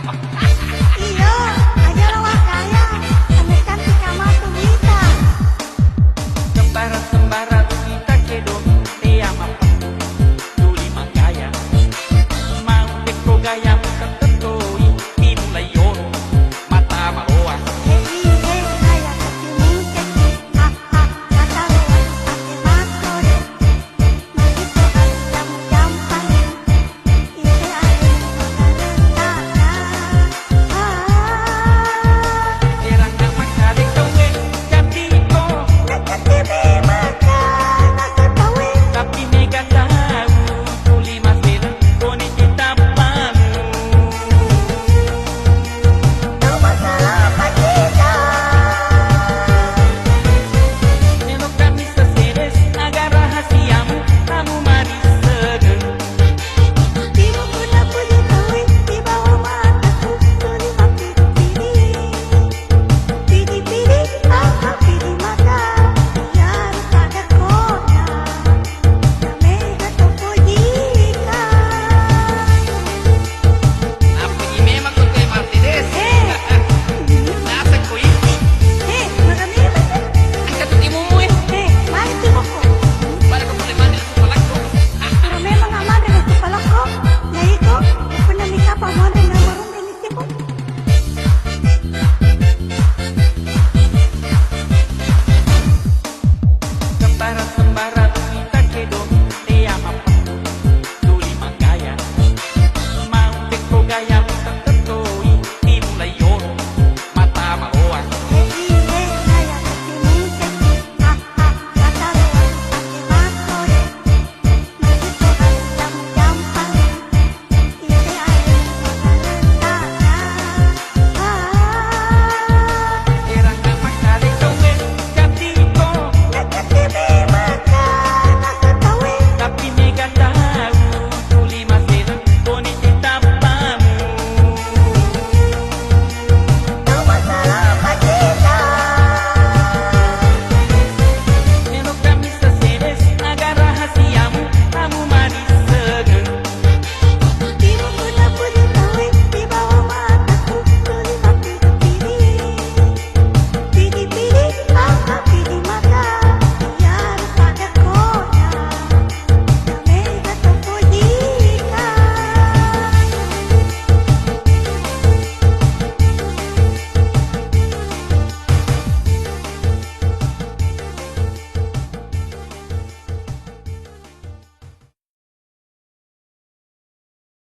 Iyo, aja lawak kaya. Ame cantik ama tuh bisa. Sembara-sembara kita kedong Tia mapa Duli manggaya Mau teko gaya muka tetoi Dimulai yoro Mata maroa Hei, kaya kecil muncul. Ha, ha, kata lewat pakai makro deh. Masih tuh harus jamu-jampan. Ite air makan rentana. Terang nak makade kowe Jadi ko Dekat TV makan, aku tahu. Tapi mega tahu Duli masih Koni kita pamu Tahu masalah apa kita? Elok kami sesedes Agar rahasiamu Kamu mari sedeng Tiru guna puji tahu di bawah mataku tuli makin pilih. Pilih-pilih, apa pilih mata biar pada kota. Mega topojikan. Apa ini memang kau kayak Martinez? Nasa ko ini Marami ba? Angkat tuh imumu Mari tiboko. Para ko boleh mandi sa palakro Pero memang aman rin ang palako. Ngayon ko, kung namin ka pa mo rin na marunong din ito.